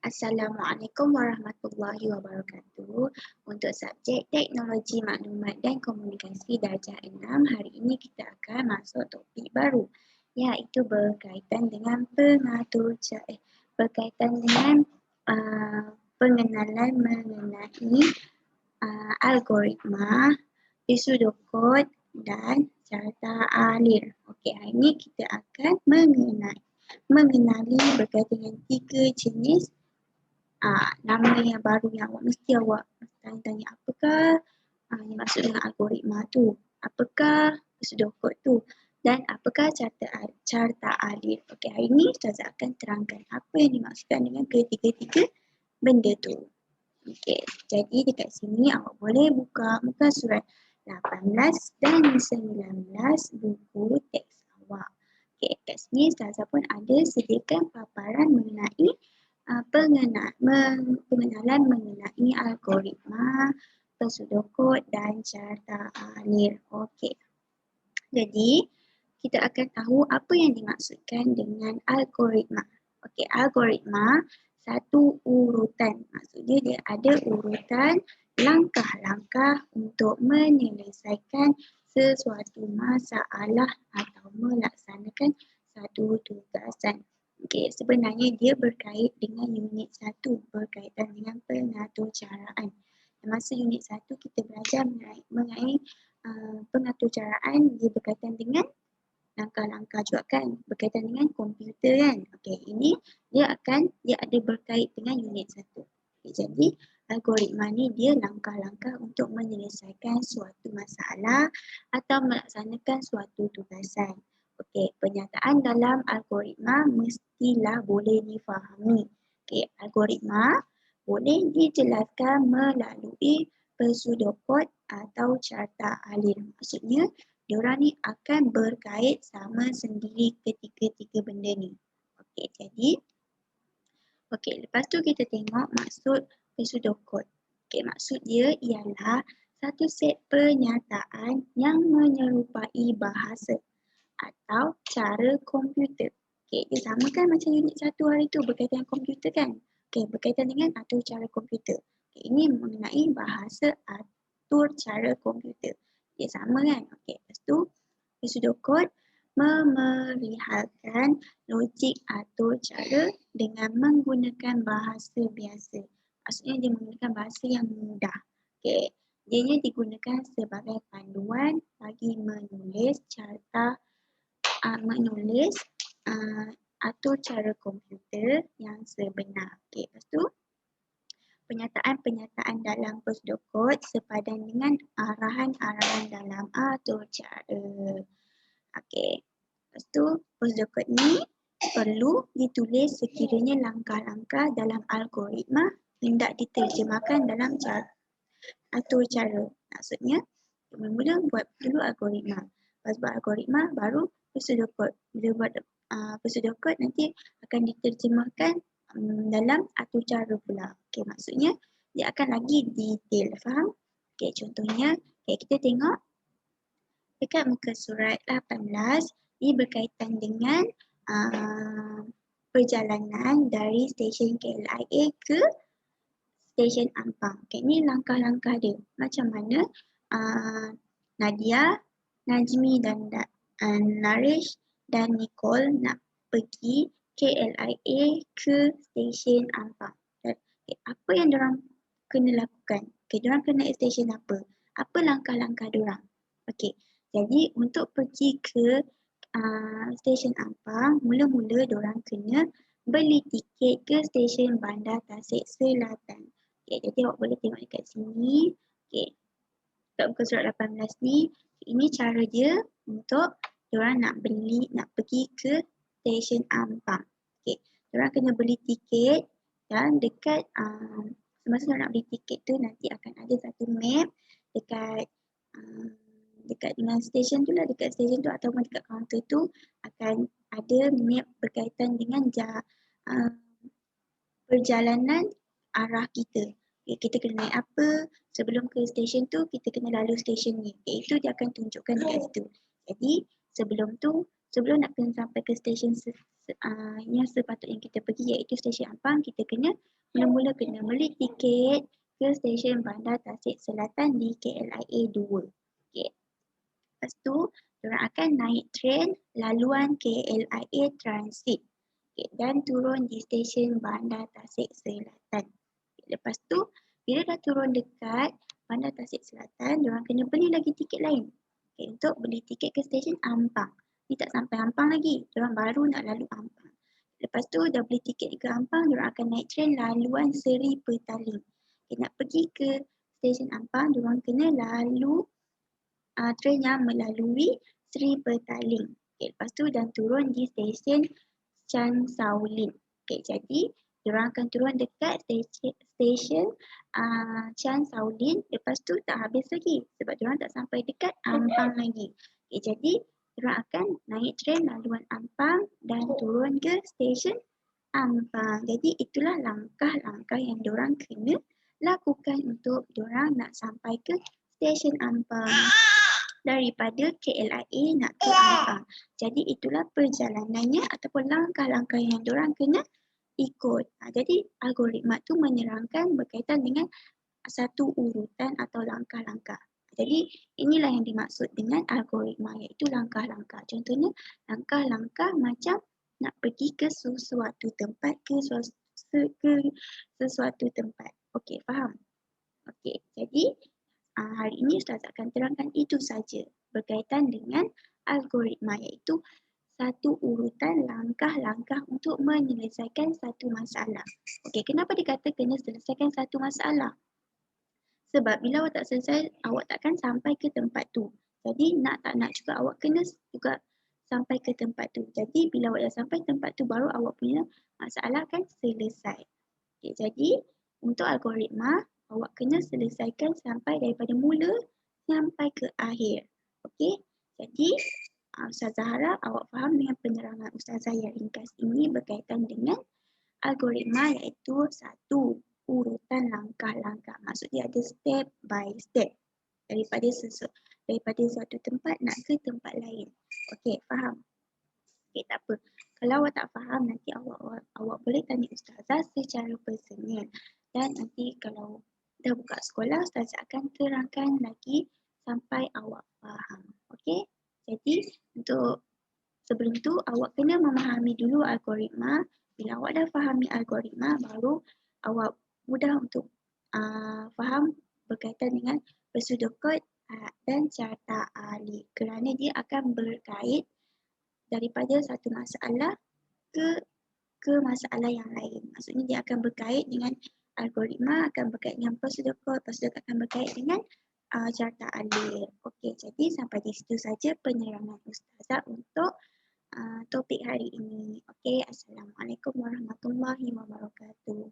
Assalamualaikum warahmatullahi wabarakatuh. Untuk subjek Teknologi Maklumat dan Komunikasi darjah 6, hari ini kita akan masuk topik baru, iaitu berkaitan dengan berkaitan dengan pengenalan mengenai algoritma, pseudocode dan carta alir. Okey, hari ini kita akan mengenali berkaitan dengan 3 jenis nama yang baru yang mesti awak tanya-tanya, apakah yang maksud dengan algoritma tu, apakah pseudocode tu dan apakah carta alir. Okey, hari ini Ustazah akan terangkan apa yang dimaksudkan dengan ketiga-tiga benda tu. Okey, jadi dekat sini awak boleh buka muka surat 18 dan 19 buku teks awak. Okey, kat sini Ustazah pun ada sediakan paparan mengenai pengenalan mengenai algoritma, pseudocode dan carta alir. Okey. Jadi, kita akan tahu apa yang dimaksudkan dengan algoritma. Okey, algoritma satu urutan. Maksudnya dia ada urutan langkah-langkah untuk menyelesaikan sesuatu masalah atau melaksanakan satu tugasan. Okey, sebenarnya dia berkait dengan unit 1, berkaitan dengan pengaturcaraan. Masa unit 1 kita belajar mengenai pengaturcaraan, dia berkaitan dengan langkah-langkah juga kan, berkaitan dengan komputer kan. Okey, ini dia ada berkait dengan unit 1. Okay, jadi algoritma ni dia langkah-langkah untuk menyelesaikan suatu masalah atau melaksanakan suatu tugasan. Okey, pernyataan dalam algoritma mestilah boleh difahami. Okey, algoritma boleh dijelaskan melalui pseudocode atau carta alir. Maksudnya, diorang ni akan berkait sama sendiri ketiga-tiga benda ni. Okey, jadi lepas tu kita tengok maksud pseudocode. Okey, maksud dia ialah satu set pernyataan yang menyerupai bahasa atau cara komputer. Okey, dia sama kan macam unit 1 hari tu berkaitan dengan komputer kan? Okey, berkaitan dengan atur cara komputer. Okey, ini mengenai bahasa atur cara komputer. Dia sama kan? Okey, lepas tu pseudocode memerihalkan logik atur cara dengan menggunakan bahasa biasa. Maksudnya dia menggunakan bahasa yang mudah. Okey, dia digunakan sebagai panduan bagi menulis atur cara komputer yang sebenar. Okey, lepas tu pernyataan-pernyataan dalam pseudocode sepadan dengan arahan-arahan dalam atur cara. Okey, lepas tu pseudocode ni perlu ditulis sekiranya langkah-langkah dalam algoritma hendak diterjemahkan dalam atur cara. Maksudnya, mula-mula buat dulu algoritma. Lepas buat algoritma, baru pseudocode. Bila buat pseudocode nanti akan diterjemahkan dalam atur cara pula. Okey, maksudnya dia akan lagi detail. Faham? Okey, contohnya, kita tengok dekat muka surat 18, ini berkaitan dengan perjalanan dari stesen KLIA ke stesen Ampang. Okay, ini langkah-langkah dia. Macam mana Nadia, Najmi dan Naresh dan Nicole nak pergi KLIA ke stesen Ampang. Okay, apa yang diorang kena lakukan? Okay, diorang kena stesen apa? Apa langkah-langkah diorang? Okay, jadi untuk pergi ke stesen Ampang, mula-mula diorang kena beli tiket ke stesen Bandar Tasik Selatan. Okay, jadi awak boleh tengok dekat sini. Okay, kat muka surat 18 ni, ini cara dia untuk diorang nak pergi ke stesen Ampang. Okay, diorang kena beli tiket dan dekat semasa diorang nak beli tiket tu nanti akan ada satu map dekat dengan stesen tu lah, dekat stesen tu ataupun dekat kaunter tu akan ada map berkaitan dengan perjalanan arah kita. Okay, kita kena naik apa, sebelum ke stesen tu kita kena lalu stesen ni. Okay, itu dia akan tunjukkan dekat situ. Jadi sebelum tu sebelum nak kena sampai ke stesen yang sepatutnya kita pergi iaitu stesen Ampang, kita kena mula-mula kena beli tiket ke stesen Bandar Tasik Selatan di KLIA 2. Okay. Lepas tu, diorang akan naik tren laluan KLIA Transit. Okay. Dan turun di stesen Bandar Tasik Selatan. Okay. Lepas tu, bila dah turun dekat Bandar Tasik Selatan, diorang kena beli lagi tiket lain. Okay. Untuk beli tiket ke stesen Ampang. Ni tak sampai Ampang lagi. Diorang baru nak lalu Ampang. Lepas tu dah beli tiket ke Ampang, diorang akan naik tren laluan Seri Petaling. Okay, nak pergi ke stesen Ampang, diorang kena lalu tren yang melalui Seri Petaling. Okay, lepas tu dan turun di stesen Chan Saulin. Okay, jadi diorang akan turun dekat stesen Chan Saulin. Lepas tu tak habis lagi sebab diorang tak sampai dekat Ampang lagi. Okay, jadi diorang akan naik tren laluan Ampang dan turun ke stesen Ampang. Jadi itulah langkah-langkah yang diorang kena lakukan untuk diorang nak sampai ke stesen Ampang daripada KLIA nak ke Ampang. Jadi itulah perjalanannya ataupun langkah-langkah yang diorang kena ikut. Jadi algoritma tu menerangkan berkaitan dengan satu urutan atau langkah-langkah. Jadi inilah yang dimaksud dengan algoritma iaitu langkah-langkah. Contohnya langkah-langkah macam nak pergi ke sesuatu tempat ke sesuatu tempat. Okey, faham? Okey, jadi hari ini Ustaz akan terangkan itu saja berkaitan dengan algoritma iaitu satu urutan langkah-langkah untuk menyelesaikan satu masalah. Okey, kenapa dikata kena selesaikan satu masalah? Sebab bila awak tak selesai, awak takkan sampai ke tempat tu. Jadi nak tak nak juga awak kena juga sampai ke tempat tu. Jadi bila awak dah sampai tempat tu baru awak punya masalah kan selesai. Okay, jadi untuk algoritma, awak kena selesaikan sampai daripada mula sampai ke akhir. Okey, jadi Ustazah harap awak faham dengan penerangan Ustazah yang ringkas ini berkaitan dengan algoritma iaitu satu urutan langkah-langkah. Maksudnya ada step by step daripada suatu tempat nak ke tempat lain. Okey, faham? Okey, tak apa. Kalau awak tak faham nanti awak boleh tanya Ustazah secara personal. Dan nanti kalau dah buka sekolah, Ustazah akan terangkan lagi sampai awak faham. Okey? Jadi untuk sebelum tu awak kena memahami dulu algoritma. Bila awak dah fahami algoritma, baru awak mudah untuk faham berkaitan dengan pseudocode dan carta ahli. Kerana dia akan berkait daripada satu masalah ke masalah yang lain. Maksudnya dia akan berkait dengan algoritma, akan berkait dengan pseudocode akan berkait dengan carta ahli. Okey, jadi sampai di situ saja penerangan Ustazah untuk topik hari ini. Okey, Assalamualaikum warahmatullahi wabarakatuh.